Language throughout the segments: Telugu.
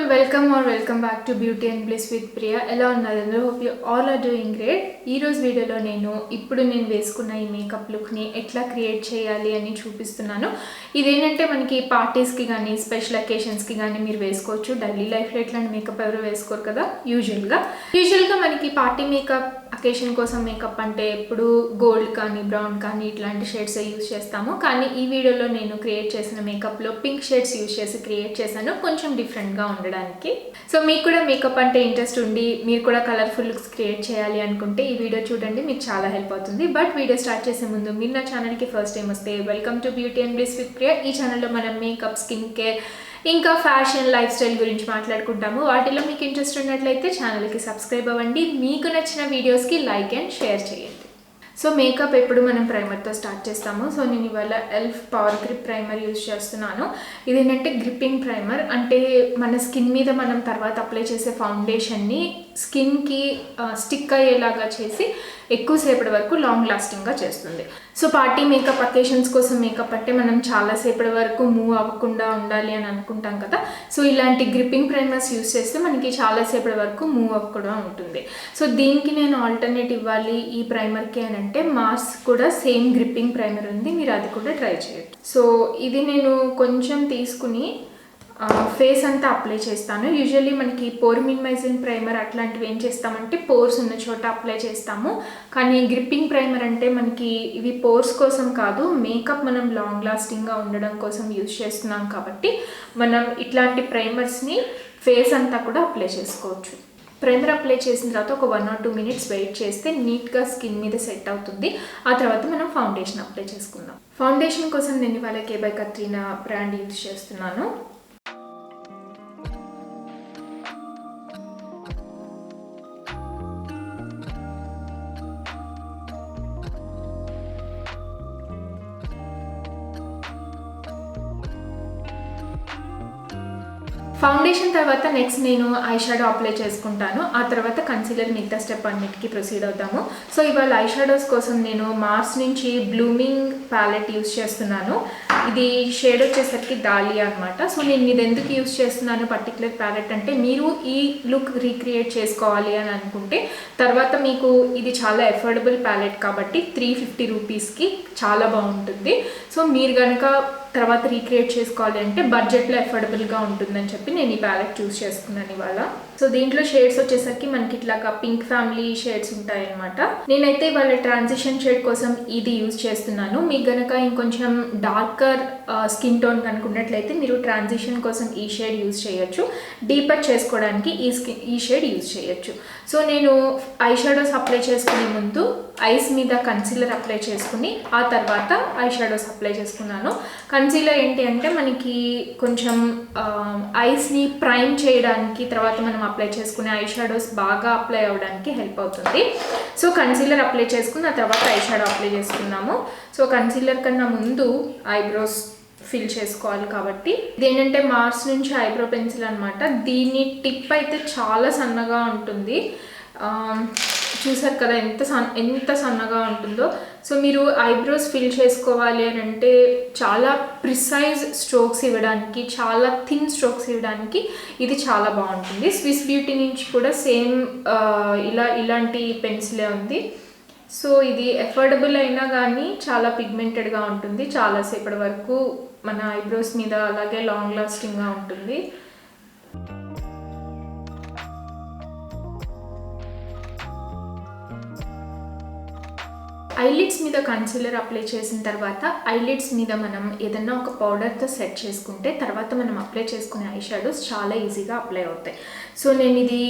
welcome back to Beauty and Bliss with Priya. ఎలా ఉన్నారు అందరూ? Hope you all are doing great. ఈ రోజు వీడియోలో నేను వేసుకున్న ఈ మేకప్ లుక్ని ఎట్లా క్రియేట్ చేయాలి అని చూపిస్తున్నాను. ఇదేంటంటే మనకి పార్టీస్కి కానీ స్పెషల్ అకేషన్స్కి కానీ మీరు వేసుకోవచ్చు. డైలీ లైఫ్లో ఇట్లాంటి మేకప్ ఎవరు వేసుకోరు కదా. యూజువల్గా మనకి పార్టీ మేకప్ అకేషన్ కోసం మేకప్ అంటే ఎప్పుడు గోల్డ్ కానీ బ్రౌన్ కానీ ఇట్లాంటి షేడ్స్ యూజ్ చేస్తాము. కానీ ఈ వీడియోలో నేను క్రియేట్ చేసిన మేకప్లో పింక్ షేడ్స్ యూజ్ చేసి క్రియేట్ చేశాను, కొంచెం డిఫరెంట్గా ఉండడానికి. సో మీకు కూడా మేకప్ అంటే ఇంట్రెస్ట్ ఉండి మీరు కూడా కలర్ఫుల్ లుక్స్ క్రియేట్ చేయాలి అనుకుంటే ఈ వీడియో చూడండి, మీకు చాలా హెల్ప్ అవుతుంది. బట్ వీడియో స్టార్ట్ చేసే ముందు మీరు నా ఛానల్కి ఫస్ట్ టైం వస్తే welcome to beauty and bliss with Priya. ఈ ఛానల్లో మనం మేకప్, స్కిన్ కేర్, ఇంకా ఫ్యాషన్, లైఫ్ స్టైల్ గురించి మాట్లాడుకుంటాము. వాటిలో మీకు ఇంట్రెస్ట్ ఉన్నట్లయితే ఛానల్కి సబ్స్క్రైబ్ అవ్వండి. మీకు నచ్చిన వీడియోస్కి లైక్ అండ్ షేర్ చేయండి. సో మేకప్ ఎప్పుడు మనం ప్రైమర్తో స్టార్ట్ చేస్తాము. సో నేను ఇవాళ elf power grip primer use చేస్తున్నాను. ఇదేంటంటే గ్రిప్పింగ్ ప్రైమర్, అంటే మన స్కిన్ మీద మనం తర్వాత అప్లై చేసే ఫౌండేషన్ని స్కిన్కి స్టిక్ అయ్యేలాగా చేసి ఎక్కువసేపటి వరకు లాంగ్ లాస్టింగ్గా చేస్తుంది. సో పార్టీ మేకప్, అకేషన్స్ కోసం మేకప్ అంటే మనం చాలాసేపటి వరకు మూవ్ అవ్వకుండా ఉండాలి అని అనుకుంటాం కదా. సో ఇలాంటి గ్రిప్పింగ్ ప్రైమర్స్ యూజ్ చేస్తే మనకి చాలాసేపటి వరకు మూవ్ అవ్వకుండా ఉంటుంది. సో దీనికి నేను ఆల్టర్నేట్ ఇవ్వాలి ఈ ప్రైమర్కి అని అంటే మార్స్ కూడా సేమ్ గ్రిప్పింగ్ ప్రైమర్ ఉంది, మీరు అది కూడా ట్రై చేయండి. సో ఇది నేను కొంచెం తీసుకుని ఫేస్ అంతా అప్లై చేస్తాను. యూజువల్లీ మనకి పోర్ మినిమైజింగ్ ప్రైమర్ అట్లాంటివి ఏం చేస్తామంటే పోర్స్ ఉన్న చోట అప్లై చేస్తాము. కానీ గ్రిప్పింగ్ ప్రైమర్ అంటే మనకి ఇవి పోర్స్ కోసం కాదు, మేకప్ మనం లాంగ్ లాస్టింగ్గా ఉండడం కోసం యూజ్ చేస్తున్నాం కాబట్టి మనం ఇట్లాంటి ప్రైమర్స్ని ఫేస్ అంతా కూడా అప్లై చేసుకోవచ్చు. ప్రైమర్ అప్లై చేసిన తర్వాత ఒక 1 or 2 minutes వెయిట్ చేస్తే నీట్గా స్కిన్ మీద సెట్ అవుతుంది. ఆ తర్వాత మనం ఫౌండేషన్ అప్లై చేసుకుందాం. ఫౌండేషన్ కోసం నేను ఇవాళ కే బై కత్రీనా బ్రాండ్ యూజ్ చేస్తున్నాను. ఫౌండేషన్ తర్వాత నెక్స్ట్ నేను ఐ షాడో అప్లై చేసుకుంటాను. ఆ తర్వాత కన్సీలర్, మిగతా స్టెప్ అన్నిటికీ ప్రొసీడ్ అవుతాము. సో ఇవాళ ఐ షాడోస్ కోసం నేను మార్స్ నుంచి బ్లూమింగ్ ప్యాలెట్ యూజ్ చేస్తున్నాను. ఇది షేడ్ వచ్చేసరికి దాలియా అనమాట. సో నేను ఇది ఎందుకు యూజ్ చేస్తున్నాను పర్టికులర్ ప్యాలెట్ అంటే, మీరు ఈ లుక్ రీక్రియేట్ చేసుకోవాలి అని అనుకుంటే తర్వాత మీకు ఇది చాలా అఫోర్డబుల్ ప్యాలెట్ కాబట్టి 350 రూపీస్కి చాలా బాగుంటుంది. సో మీరు కనుక తర్వాత రీక్రియేట్ చేసుకోవాలి అంటే బడ్జెట్లో అఫోర్డబుల్గా ఉంటుందని చెప్పి నేను ఈ ప్యాలెట్ చూస్ చేసుకున్నాను ఇవాళ. సో దీంట్లో షేడ్స్ వచ్చేసరికి మనకి ఇట్లాగా పింక్ ఫ్యామిలీ షేడ్స్ ఉంటాయన్నమాట. నేనైతే ఇవాళ ట్రాన్సిషన్ షేడ్ కోసం ఇది యూజ్ చేస్తున్నాను. మీకు కనుక ఇంకొంచెం డార్కర్ స్కిన్ టోన్ కనుకున్నట్లయితే మీరు ట్రాన్సిషన్ కోసం ఈ షేడ్ యూజ్ చేయొచ్చు. డీపర్ చేసుకోవడానికి ఈ షేడ్ యూజ్ చేయొచ్చు. సో నేను ఐ షాడోస్ అప్లై చేసుకునే ముందు ఐస్ మీద కన్సీలర్ అప్లై చేసుకుని ఆ తర్వాత ఐ షాడోస్ అప్లై చేసుకున్నాను. కన్సీలర్ ఏంటి అంటే మనకి కొంచెం ఐస్ని ప్రైమ్ చేయడానికి, తర్వాత మనం అప్లై చేసుకునే ఐ షాడోస్ బాగా అప్లై అవ్వడానికి హెల్ప్ అవుతుంది. సో కన్సీలర్ అప్లై చేసుకుని ఆ తర్వాత ఐ షాడో అప్లై చేసుకున్నాము. సో కన్సీలర్ కన్నా ముందు ఐబ్రోస్ ఫిల్ చేసుకోవాలి కాబట్టి ఇదేంటంటే మార్స్ నుంచి ఐబ్రో పెన్సిల్ అనమాట. దీని టిప్ అయితే చాలా సన్నగా ఉంటుంది, చూసారు కదా ఎంత సన్నగా ఉంటుందో. సో మీరు ఐబ్రోస్ ఫిల్ చేసుకోవాలి అని అంటే చాలా ప్రిసైజ్ స్ట్రోక్స్ ఇవ్వడానికి, చాలా థిన్ స్ట్రోక్స్ ఇవ్వడానికి ఇది చాలా బాగుంటుంది. స్విస్ బ్యూటీ నుంచి కూడా సేమ్ ఇలాంటి పెన్సిలే ఉంది. సో ఇది అఫోర్డబుల్ అయినా కానీ చాలా పిగ్మెంటెడ్గా ఉంటుంది, చాలాసేపటి వరకు మన ఐబ్రోస్ మీద అలాగే లాంగ్ లాస్టింగ్గా ఉంటుంది. ఐలిడ్స్ మీద కన్సీలర్ అప్లై చేసిన తర్వాత ఐలిడ్స్ మీద మనం ఏదన్నా ఒక పౌడర్తో సెట్ చేసుకుంటే తర్వాత మనం అప్లై చేసుకునే ఐ షాడోస్ చాలా ఈజీగా అప్లై అవుతాయి. సో నేను ఇది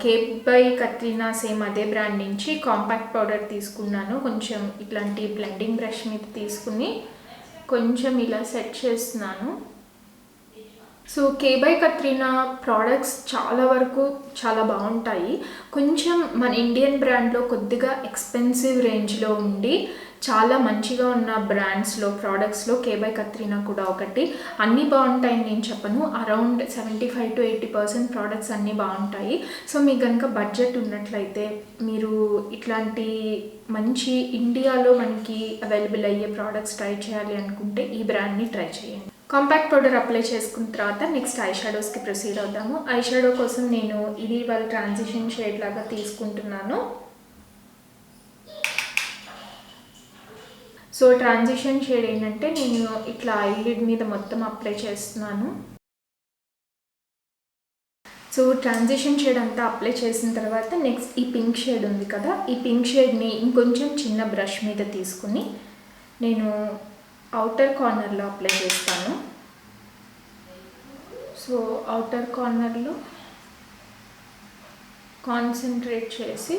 కే బై కత్రీనా సేమ్ అదే బ్రాండ్ నుంచి కాంపాక్ట్ పౌడర్ తీసుకున్నాను. కొంచెం ఇట్లాంటి బ్లెండింగ్ బ్రష్ మీద తీసుకుని కొంచెం ఇలా సెట్ చేస్తున్నాను. So K by Katrina products చాలా వరకు చాలా బాగుంటాయి. కొంచెం మన ఇండియన్ బ్రాండ్లో కొద్దిగా ఎక్స్పెన్సివ్ రేంజ్లో ఉండి చాలా మంచిగా ఉన్న బ్రాండ్స్లో, ప్రోడక్ట్స్లో కే బై కత్రీనా కూడా ఒకటి. అన్నీ బాగుంటాయని నేను చెప్పను, అరౌండ్ 75 to 80% ప్రోడక్ట్స్ అన్నీ బాగుంటాయి. సో మీకు కనుక బడ్జెట్ ఉన్నట్లయితే మీరు ఇట్లాంటి మంచి ఇండియాలో మనకి అవైలబుల్ అయ్యే ప్రోడక్ట్స్ ట్రై చేయాలి అనుకుంటే ఈ బ్రాండ్ని ట్రై చేయండి. కాంపాక్ట్ పౌడర్ అప్లై చేసుకున్న తర్వాత నెక్స్ట్ ఐ షాడోస్కి ప్రొసీడ్ అవుదాము. ఐ షాడో కోసం నేను ఇది వాళ్ళ ట్రాన్సిషన్ షేడ్ లాగా తీసుకుంటున్నాను. సో ట్రాన్సిషన్ షేడ్ ఏంటంటే నేను ఇట్లా ఐలిడ్ మీద మొత్తం అప్లై చేస్తున్నాను. సో ట్రాన్సిషన్ షేడ్ అంతా అప్లై చేసిన తర్వాత నెక్స్ట్ ఈ పింక్ షేడ్ ఉంది కదా, ఈ పింక్ షేడ్ని ఇంకొంచెం చిన్న బ్రష్ మీద తీసుకుని నేను అవుటర్ కార్నర్లో అప్లై చేస్తాను. సో అవుటర్ కార్నర్లో కాన్సన్ట్రేట్ చేసి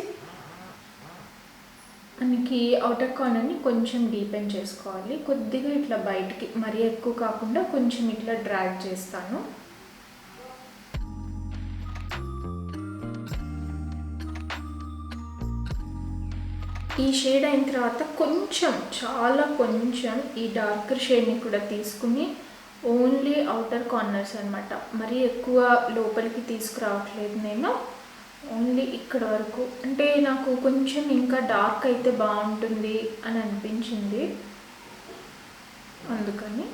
మనకి అవుటర్ కార్నర్ని కొంచెం డీపెన్ చేసుకోవాలి. కొద్దిగా ఇట్లా బయటికి, మరీ ఎక్కువ కాకుండా కొంచెం ఇట్లా డ్రాగ్ చేస్తాను. ఈ షేడ్ అయిన తర్వాత కొంచెం, చాలా కొంచెం ఈ డార్కర్ షేడ్ని కూడా తీసుకుని ఓన్లీ అవుటర్ కార్నర్స్ అనమాట, మరీ ఎక్కువ లోపలికి తీసుకురావట్లేదు నేను, ఓన్లీ ఇక్కడ వరకు. అంటే నాకు కొంచెం ఇంకా డార్క్ అయితే బాగుంటుంది అని అనిపించింది, అందుకని.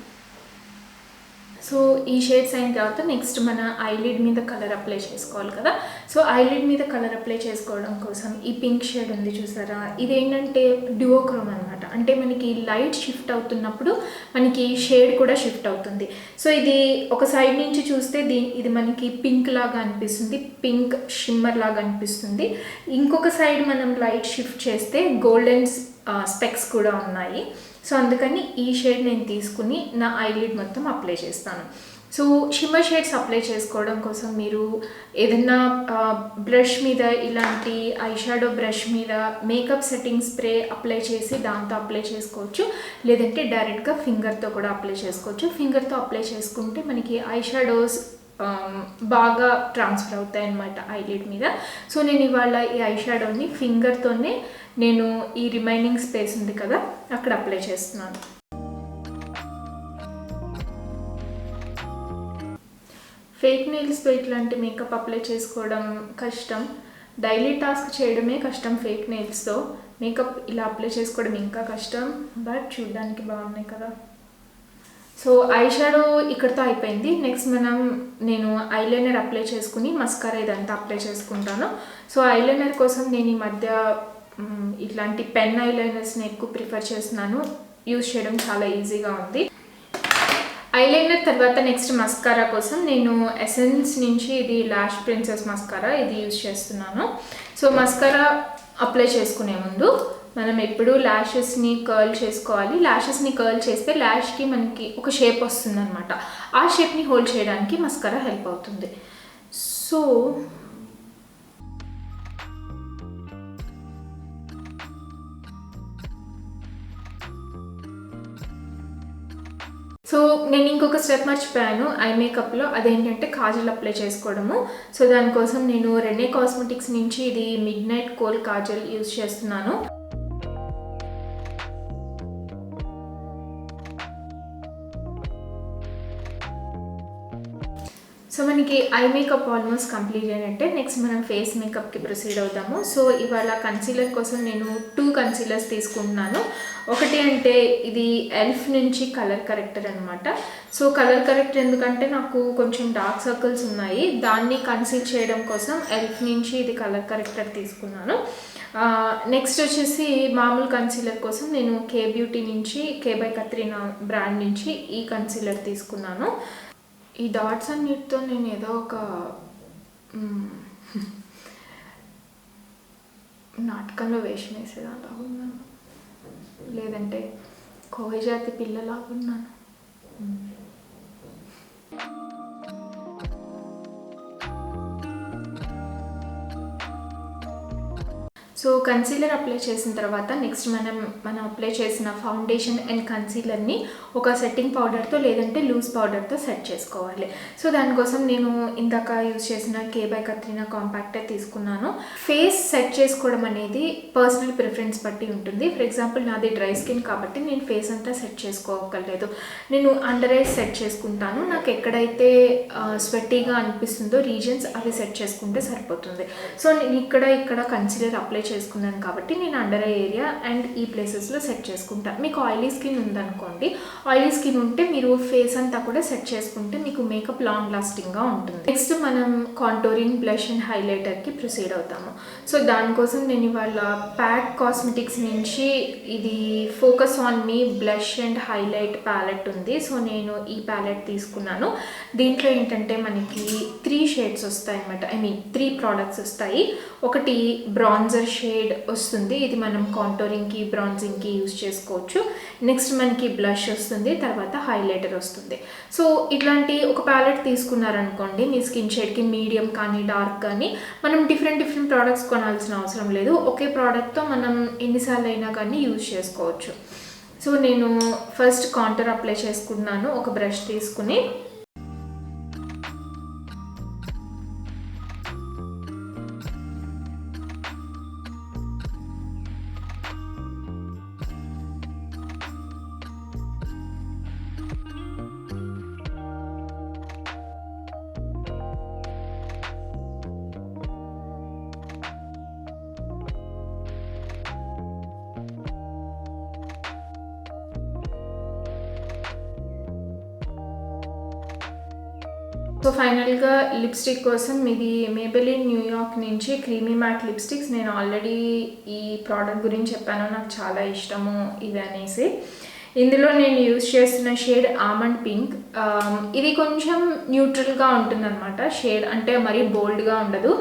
సో ఈ షేడ్స్ అయిన తర్వాత నెక్స్ట్ మన ఐలిడ్ మీద కలర్ అప్లై చేసుకోవాలి కదా. సో ఐలిడ్ మీద కలర్ అప్లై చేసుకోవడం కోసం ఈ పింక్ షేడ్ ఉంది చూసారా, ఇదేంటంటే డ్యూయోక్రోమ్ అనమాట. అంటే మనకి లైట్ షిఫ్ట్ అవుతున్నప్పుడు మనకి షేడ్ కూడా షిఫ్ట్ అవుతుంది. సో ఇది ఒక సైడ్ నుంచి చూస్తే ఇది మనకి పింక్ లాగా అనిపిస్తుంది, పింక్ షిమ్మర్ లాగా అనిపిస్తుంది. ఇంకొక సైడ్ మనం లైట్ షిఫ్ట్ చేస్తే గోల్డెన్ స్పెక్స్ కూడా ఉన్నాయి. సో అందుకని ఈ షేడ్ నేను తీసుకుని నా ఐలిడ్ మొత్తం అప్లై చేస్తాను. సో షిమ్మర్ షేడ్స్ అప్లై చేసుకోవడం కోసం మీరు ఏదైనా బ్రష్ మీద, ఇలాంటి ఐ షాడో బ్రష్ మీద మేకప్ సెట్టింగ్ స్ప్రే అప్లై చేసి దాంతో అప్లై చేసుకోవచ్చు, లేదంటే డైరెక్ట్గా ఫింగర్తో కూడా అప్లై చేసుకోవచ్చు. ఫింగర్తో అప్లై చేసుకుంటే మనకి ఐ షాడోస్ బాగా ట్రాన్స్ఫర్ అవుతాయి అన్నమాట ఐలిడ్ మీద. సో నేను ఇవాళ ఈ ఐ షాడోని ఫింగర్తోనే నేను ఈ రిమైనింగ్ స్పేస్ ఉంది కదా అక్కడ అప్లై చేస్తున్నాను. ఫేక్ నెయిల్స్తో ఇట్లాంటి మేకప్ అప్లై చేసుకోవడం కష్టం, డైలీ టాస్క్ చేయడమే కష్టం. ఫేక్ నెయిల్స్తో మేకప్ ఇలా అప్లై చేసుకోవడం ఇంకా కష్టం, బట్ చూడడానికి బాగున్నాయి కదా. సో ఐ షాడో ఇక్కడితో అయిపోయింది. నెక్స్ట్ నేను ఐలైనర్ అప్లై చేసుకుని మస్కారా ఇదంతా అప్లై చేసుకుంటాను. సో ఐలైనర్ కోసం నేను ఈ మధ్య ఇట్లాంటి పెన్ ఐలైనర్స్ని ఎక్కువ ప్రిఫర్ చేస్తున్నాను, యూజ్ చేయడం చాలా ఈజీగా ఉంది. ఐలైనర్ తర్వాత నెక్స్ట్ మస్కారా కోసం నేను ఎసెన్స్ నుంచి ఇది లాష్ ప్రిన్సెస్ మస్కారా ఇది యూజ్ చేస్తున్నాను. సో మస్కారా అప్లై చేసుకునే ముందు మనం ఎప్పుడు ల్యాషెస్ని కర్ల్ చేసుకోవాలి. ల్యాషెస్ని కర్ల్ చేస్తే ల్యాష్కి మనకి ఒక షేప్ వస్తుంది అనమాట, ఆ షేప్ని హోల్డ్ చేయడానికి మస్కారా హెల్ప్ అవుతుంది. సో నేను ఇంకొక స్టెప్ మర్చిపోయాను ఐ మేకప్లో, అదేంటంటే కాజల్ అప్లై చేసుకోవడము. సో దానికోసం నేను రెనే కాస్మెటిక్స్ నుంచి ఇది mid night coal Kajal use చేస్తున్నాను. సో మనకి ఐ మేకప్ ఆల్మోస్ట్ కంప్లీట్ అయినట్టే. నెక్స్ట్ మనం ఫేస్ మేకప్కి ప్రొసీడ్ అవుతాము. సో ఇవాళ కన్సీలర్ కోసం నేను 2 కన్సీలర్స్ తీసుకుంటున్నాను. ఒకటి అంటే ఇది ఎల్ఫ్ నుంచి కలర్ కరెక్టర్ అనమాట. సో కలర్ కరెక్టర్ ఎందుకంటే నాకు కొంచెం డార్క్ సర్కిల్స్ ఉన్నాయి, దాన్ని కన్సీల్ చేయడం కోసం ఎల్ఫ్ నుంచి ఇది కలర్ కరెక్టర్ తీసుకున్నాను. నెక్స్ట్ వచ్చేసి మామూలు కన్సీలర్ కోసం నేను కే బ్యూటీ నుంచి కే బై కత్రీనా బ్రాండ్ నుంచి ఈ కన్సీలర్ తీసుకున్నాను. ఈ డాట్స్ అన్నిటితో నేను ఏదో ఒక నాటకంలో వేషం వేసేదాలా ఉన్నాను, లేదంటే కోయజాతి పిల్లలాగా ఉన్నాను. సో కన్సీలర్ అప్లై చేసిన తర్వాత నెక్స్ట్ మనం అప్లై చేసిన ఫౌండేషన్ అండ్ కన్సీలర్ని ఒక సెట్టింగ్ పౌడర్తో లేదంటే లూజ్ పౌడర్తో సెట్ చేసుకోవాలి. సో దానికోసం నేను ఇందాక యూజ్ చేసిన కే బై కత్రీనా కాంపాక్టే తీసుకున్నాను. ఫేస్ సెట్ చేసుకోవడం అనేది పర్సనల్ ప్రిఫరెన్స్ బట్టి ఉంటుంది. ఫర్ ఎగ్జాంపుల్ నాది డ్రై స్కిన్ కాబట్టి నేను ఫేస్ అంతా సెట్ చేసుకోగలేదు, నేను అండర్ ఐస్ సెట్ చేసుకుంటాను. నాకు ఎక్కడైతే స్వెట్టీగా అనిపిస్తుందో రీజన్స్ అవి సెట్ చేసుకుంటే సరిపోతుంది. సో నేను ఇక్కడ కన్సీలర్ అప్లై చేసుకున్నాను కాబట్టి నేను అండర్ ఐ ఏరియా అండ్ ఈ ప్లేసెస్లో సెట్ చేసుకుంటాను. మీకు ఆయిలీ స్కిన్ ఉందనుకోండి, ఆయిలీ స్కిన్ ఉంటే మీరు ఫేస్ అంతా కూడా సెట్ చేసుకుంటే మీకు మేకప్ లాంగ్ లాస్టింగ్గా ఉంటుంది. నెక్స్ట్ మనం కాంటోరింగ్, బ్లష్ అండ్ హైలైటర్కి ప్రొసీడ్ అవుతాము. సో దానికోసం నేను ఇవాళ ప్యాక్ కాస్మెటిక్స్ నుంచి ఇది focus on me blush and highlight palette ఉంది. సో నేను ఈ ప్యాలెట్ తీసుకున్నాను. దీంట్లో ఏంటంటే మనకి 3 షేడ్స్ వస్తాయి అన్నమాట. 3 ప్రోడక్ట్స్ వస్తాయి. ఒకటి బ్రాన్జర్ షేడ్ వస్తుంది, ఇది మనం కాంటోరింగ్కి, బ్రాన్జింగ్కి యూజ్ చేసుకోవచ్చు. నెక్స్ట్ మనకి బ్లష్ వస్తుంది, తర్వాత హైలైటర్ వస్తుంది. సో ఇట్లాంటి ఒక ప్యాలెట్ తీసుకున్నారనుకోండి, మీ స్కిన్ షేడ్కి మీడియం కానీ డార్క్ కానీ మనం డిఫరెంట్ ప్రోడక్ట్స్ కొనాల్సిన అవసరం లేదు. ఒకే ప్రోడక్ట్తో మనం ఎన్నిసార్లు అయినా కానీ యూజ్ చేసుకోవచ్చు. సో నేను ఫస్ట్ కాంటోర్ అప్లై చేసుకున్నాను ఒక బ్రష్ తీసుకుని. సో ఫైనల్గా లిప్స్టిక్ కోసం ఇది మేబెలిన్ న్యూయార్క్ నుంచి క్రీమీ మ్యాట్ లిప్స్టిక్స్. నేను ఆల్రెడీ ఈ ప్రోడక్ట్ గురించి చెప్పాను, నాకు చాలా ఇష్టము ఇది అనేసి. ఇందులో నేను యూజ్ చేస్తున్న షేడ్ ఆమండ్ పింక్. ఇది కొంచెం న్యూట్రల్గా ఉంటుందన్నమాట షేడ్, అంటే మరీ బోల్డ్గా ఉండదు.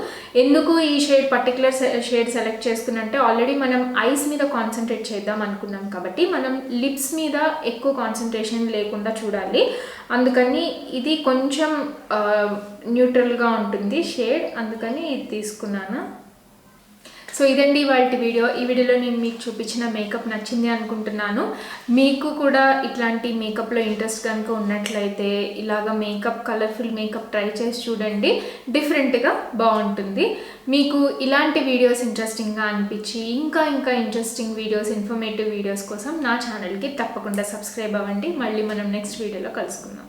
ఎందుకు ఈ షేడ్ పర్టికులర్ షేడ్ సెలెక్ట్ చేసుకున్నంటే ఆల్రెడీ మనం ఐస్ మీద కాన్సన్ట్రేట్ చేద్దాం అనుకున్నాం కాబట్టి మనం లిప్స్ మీద ఎక్కువ కాన్సన్ట్రేషన్ లేకుండా చూడాలి. అందుకని ఇది కొంచెం న్యూట్రల్గా ఉంటుంది షేడ్, అందుకని ఇది తీసుకున్నాను. సో ఇదండి ఇవాల్టి వీడియో. ఈ వీడియోలో నేను మీకు చూపించిన మేకప్ నచ్చింది అనుకుంటున్నాను. మీకు కూడా ఇట్లాంటి మేకప్లో ఇంట్రెస్ట్ కనుక ఉన్నట్లయితే ఇలాగ కలర్ఫుల్ మేకప్ ట్రై చేసి చూడండి, డిఫరెంట్గా బాగుంటుంది. మీకు ఇలాంటి వీడియోస్ ఇంట్రెస్టింగ్గా అనిపించి ఇంకా ఇంట్రెస్టింగ్ వీడియోస్, ఇన్ఫర్మేటివ్ వీడియోస్ కోసం నా ఛానల్కి తప్పకుండా సబ్స్క్రైబ్ అవ్వండి. మళ్ళీ మనం నెక్స్ట్ వీడియోలో కలుసుకుందాం.